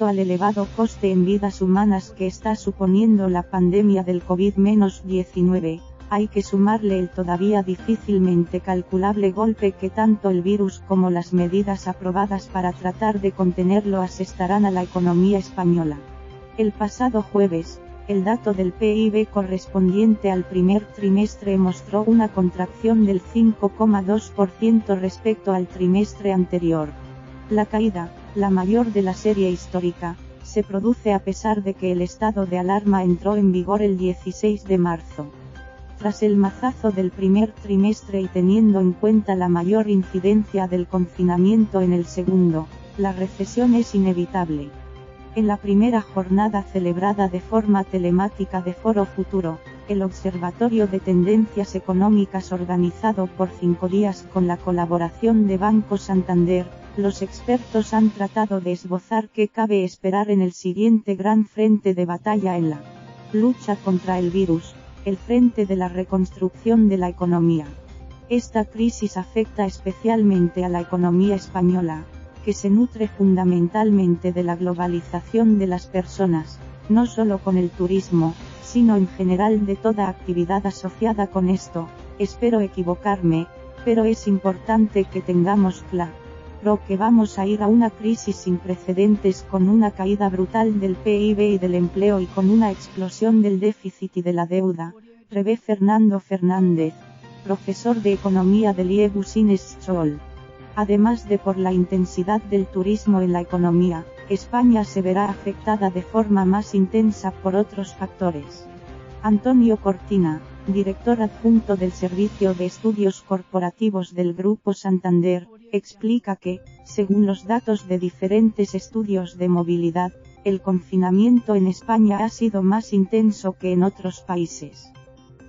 Al elevado coste en vidas humanas que está suponiendo la pandemia del COVID-19, hay que sumarle el todavía difícilmente calculable golpe que tanto el virus como las medidas aprobadas para tratar de contenerlo asestarán a la economía española. El pasado jueves, el dato del PIB correspondiente al primer trimestre mostró una contracción del 5,2% respecto al trimestre anterior. La caída, la mayor de la serie histórica, se produce a pesar de que el estado de alarma entró en vigor el 16 de marzo. Tras el mazazo del primer trimestre y teniendo en cuenta la mayor incidencia del confinamiento en el segundo, la recesión es inevitable. En la primera jornada celebrada de forma telemática de Foro Futuro, el Observatorio de Tendencias Económicas organizado por 5 días con la colaboración de Banco Santander, los expertos han tratado de esbozar qué cabe esperar en el siguiente gran frente de batalla en la lucha contra el virus, el frente de la reconstrucción de la economía. Esta crisis afecta especialmente a la economía española, que se nutre fundamentalmente de la globalización de las personas, no solo con el turismo, sino en general de toda actividad asociada con esto. Espero equivocarme, pero es importante que tengamos claro que vamos a ir a una crisis sin precedentes con una caída brutal del PIB y del empleo y con una explosión del déficit y de la deuda, prevé Fernando Fernández, profesor de economía del IE Business School. Además de por la intensidad del turismo en la economía, España se verá afectada de forma más intensa por otros factores. Antonio Cortina, director adjunto del Servicio de Estudios Corporativos del Grupo Santander, explica que, según los datos de diferentes estudios de movilidad, el confinamiento en España ha sido más intenso que en otros países.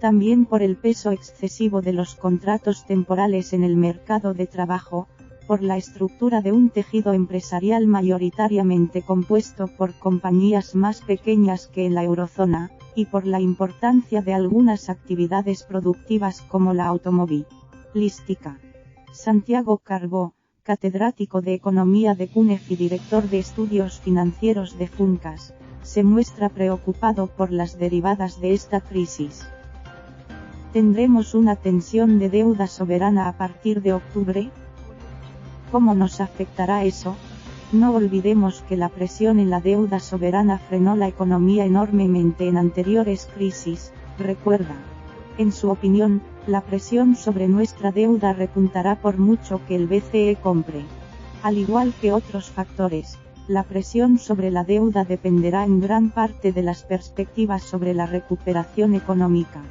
También por el peso excesivo de los contratos temporales en el mercado de trabajo, por la estructura de un tejido empresarial mayoritariamente compuesto por compañías más pequeñas que en la eurozona, y por la importancia de algunas actividades productivas como la automovilística. Santiago Carbó, catedrático de Economía de CUNEF y director de Estudios Financieros de Funcas, se muestra preocupado por las derivadas de esta crisis. ¿Tendremos una tensión de deuda soberana a partir de octubre? ¿Cómo nos afectará eso? No olvidemos que la presión en la deuda soberana frenó la economía enormemente en anteriores crisis, recuerda. En su opinión, la presión sobre nuestra deuda repuntará por mucho que el BCE compre. Al igual que otros factores, la presión sobre la deuda dependerá en gran parte de las perspectivas sobre la recuperación económica.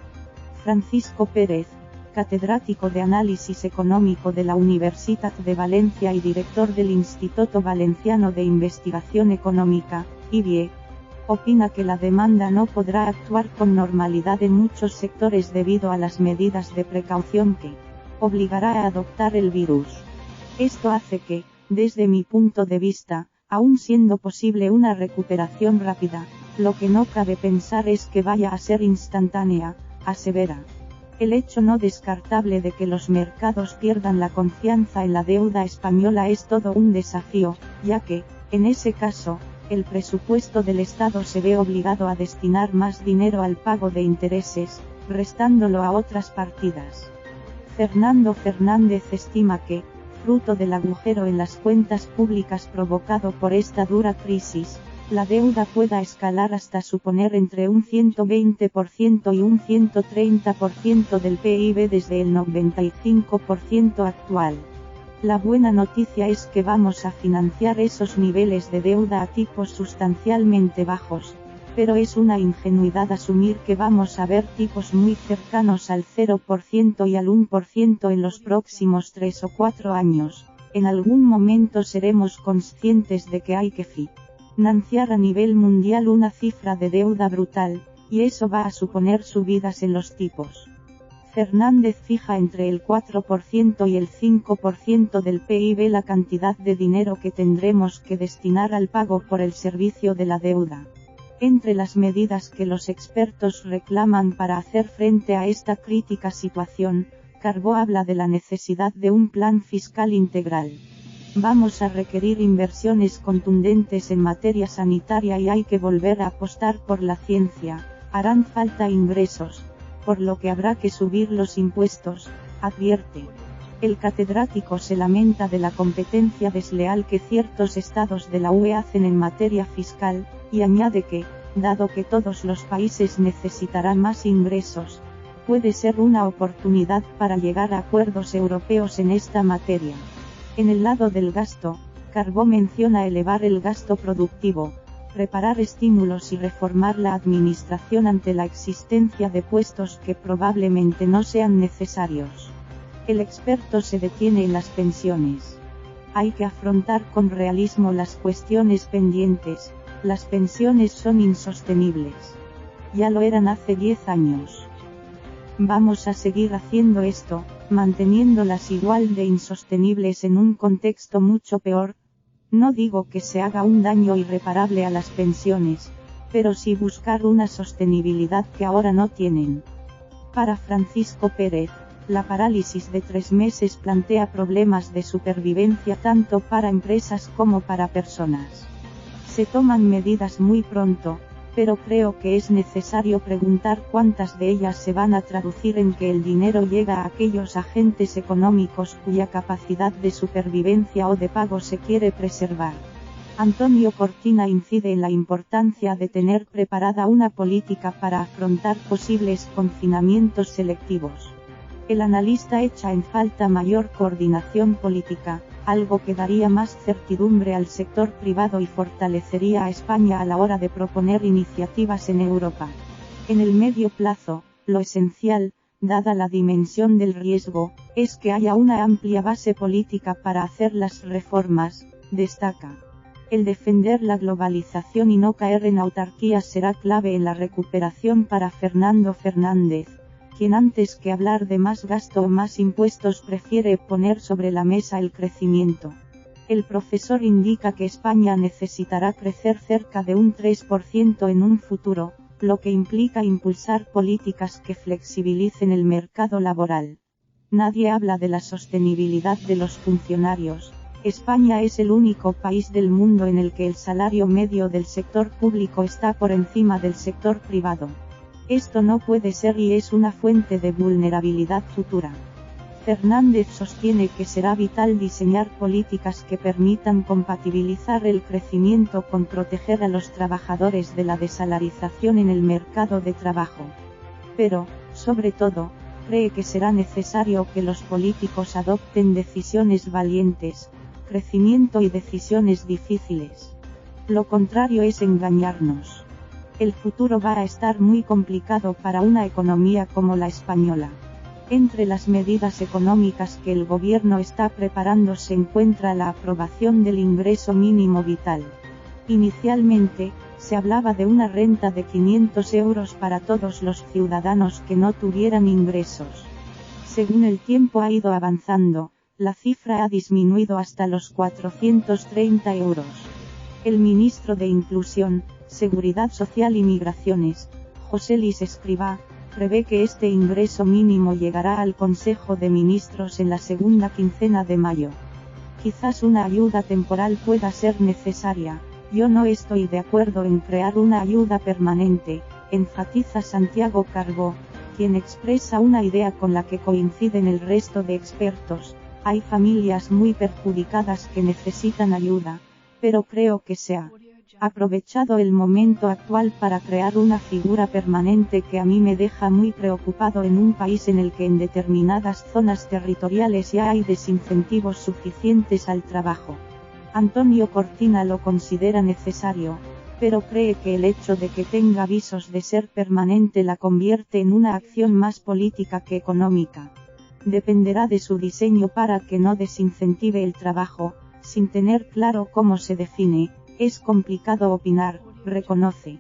Francisco Pérez, catedrático de Análisis Económico de la Universitat de Valencia y director del Instituto Valenciano de Investigación Económica, IBIE, opina que la demanda no podrá actuar con normalidad en muchos sectores debido a las medidas de precaución que obligará a adoptar el virus. Esto hace que, desde mi punto de vista, aun siendo posible una recuperación rápida, lo que no cabe pensar es que vaya a ser instantánea, asevera. El hecho no descartable de que los mercados pierdan la confianza en la deuda española es todo un desafío, ya que, en ese caso, el presupuesto del Estado se ve obligado a destinar más dinero al pago de intereses, restándolo a otras partidas. Fernando Fernández estima que, fruto del agujero en las cuentas públicas provocado por esta dura crisis, la deuda pueda escalar hasta suponer entre un 120% y un 130% del PIB desde el 95% actual. La buena noticia es que vamos a financiar esos niveles de deuda a tipos sustancialmente bajos, pero es una ingenuidad asumir que vamos a ver tipos muy cercanos al 0% y al 1% en los próximos 3 o 4 años. En algún momento seremos conscientes de que hay que financiar a nivel mundial una cifra de deuda brutal, y eso va a suponer subidas en los tipos. Fernández fija entre el 4% y el 5% del PIB la cantidad de dinero que tendremos que destinar al pago por el servicio de la deuda. Entre las medidas que los expertos reclaman para hacer frente a esta crítica situación, Carbó habla de la necesidad de un plan fiscal integral. Vamos a requerir inversiones contundentes en materia sanitaria y hay que volver a apostar por la ciencia. Harán falta ingresos, por lo que habrá que subir los impuestos, advierte. El catedrático se lamenta de la competencia desleal que ciertos estados de la UE hacen en materia fiscal, y añade que, dado que todos los países necesitarán más ingresos, puede ser una oportunidad para llegar a acuerdos europeos en esta materia. En el lado del gasto, Carbó menciona elevar el gasto productivo, preparar estímulos y reformar la administración ante la existencia de puestos que probablemente no sean necesarios. El experto se detiene en las pensiones. Hay que afrontar con realismo las cuestiones pendientes, las pensiones son insostenibles. Ya lo eran hace 10 años. Vamos a seguir haciendo esto, manteniéndolas igual de insostenibles en un contexto mucho peor. No digo que se haga un daño irreparable a las pensiones, pero sí buscar una sostenibilidad que ahora no tienen. Para Francisco Pérez, la parálisis de 3 meses plantea problemas de supervivencia tanto para empresas como para personas. Se toman medidas muy pronto, pero creo que es necesario preguntar cuántas de ellas se van a traducir en que el dinero llega a aquellos agentes económicos cuya capacidad de supervivencia o de pago se quiere preservar. Antonio Cortina incide en la importancia de tener preparada una política para afrontar posibles confinamientos selectivos. El analista echa en falta mayor coordinación política, algo que daría más certidumbre al sector privado y fortalecería a España a la hora de proponer iniciativas en Europa. En el medio plazo, lo esencial, dada la dimensión del riesgo, es que haya una amplia base política para hacer las reformas, destaca. El defender la globalización y no caer en autarquías será clave en la recuperación para Fernando Fernández, quien antes que hablar de más gasto o más impuestos prefiere poner sobre la mesa el crecimiento. El profesor indica que España necesitará crecer cerca de un 3% en un futuro, lo que implica impulsar políticas que flexibilicen el mercado laboral. Nadie habla de la sostenibilidad de los funcionarios. España es el único país del mundo en el que el salario medio del sector público está por encima del sector privado. Esto no puede ser y es una fuente de vulnerabilidad futura. Fernández sostiene que será vital diseñar políticas que permitan compatibilizar el crecimiento con proteger a los trabajadores de la desalarización en el mercado de trabajo. Pero, sobre todo, cree que será necesario que los políticos adopten decisiones valientes, crecimiento y decisiones difíciles. Lo contrario es engañarnos. El futuro va a estar muy complicado para una economía como la española. Entre las medidas económicas que el gobierno está preparando se encuentra la aprobación del ingreso mínimo vital. Inicialmente, se hablaba de una renta de 500 euros para todos los ciudadanos que no tuvieran ingresos. Según el tiempo ha ido avanzando, la cifra ha disminuido hasta los 430 euros. El ministro de Inclusión, Seguridad Social y Migraciones, José Luis Escrivá, prevé que este ingreso mínimo llegará al Consejo de Ministros en la segunda quincena de mayo. Quizás una ayuda temporal pueda ser necesaria, yo no estoy de acuerdo en crear una ayuda permanente, enfatiza Santiago Carbó, quien expresa una idea con la que coinciden el resto de expertos. Hay familias muy perjudicadas que necesitan ayuda, pero creo que se ha aprovechado el momento actual para crear una figura permanente que a mí me deja muy preocupado en un país en el que en determinadas zonas territoriales ya hay desincentivos suficientes al trabajo. Antonio Cortina lo considera necesario, pero cree que el hecho de que tenga visos de ser permanente la convierte en una acción más política que económica. Dependerá de su diseño para que no desincentive el trabajo, sin tener claro cómo se define. Es complicado opinar, reconoce.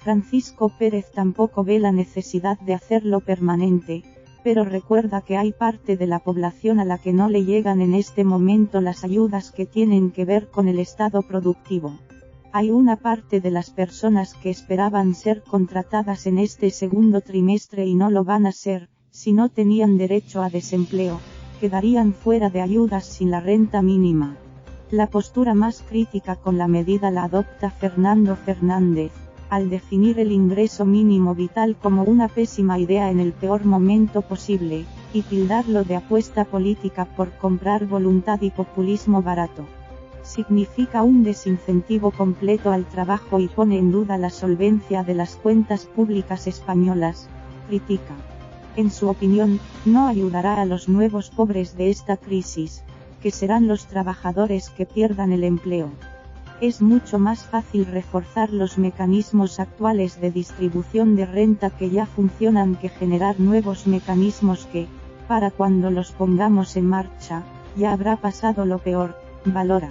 Francisco Pérez tampoco ve la necesidad de hacerlo permanente, pero recuerda que hay parte de la población a la que no le llegan en este momento las ayudas que tienen que ver con el estado productivo. Hay una parte de las personas que esperaban ser contratadas en este segundo trimestre y no lo van a ser, si no tenían derecho a desempleo, quedarían fuera de ayudas sin la renta mínima. La postura más crítica con la medida la adopta Fernando Fernández, al definir el ingreso mínimo vital como una pésima idea en el peor momento posible, y tildarlo de apuesta política por comprar voluntad y populismo barato. Significa un desincentivo completo al trabajo y pone en duda la solvencia de las cuentas públicas españolas, critica. En su opinión, no ayudará a los nuevos pobres de esta crisis, que serán los trabajadores que pierdan el empleo. Es mucho más fácil reforzar los mecanismos actuales de distribución de renta que ya funcionan que generar nuevos mecanismos que, para cuando los pongamos en marcha, ya habrá pasado lo peor, valora.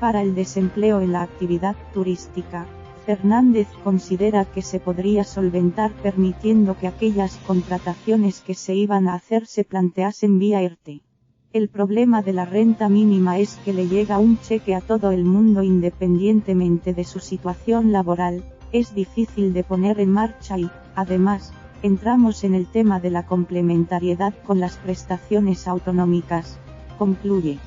Para el desempleo en la actividad turística, Fernández considera que se podría solventar permitiendo que aquellas contrataciones que se iban a hacer se planteasen vía ERTE. El problema de la renta mínima es que le llega un cheque a todo el mundo independientemente de su situación laboral, es difícil de poner en marcha y, además, entramos en el tema de la complementariedad con las prestaciones autonómicas, concluye.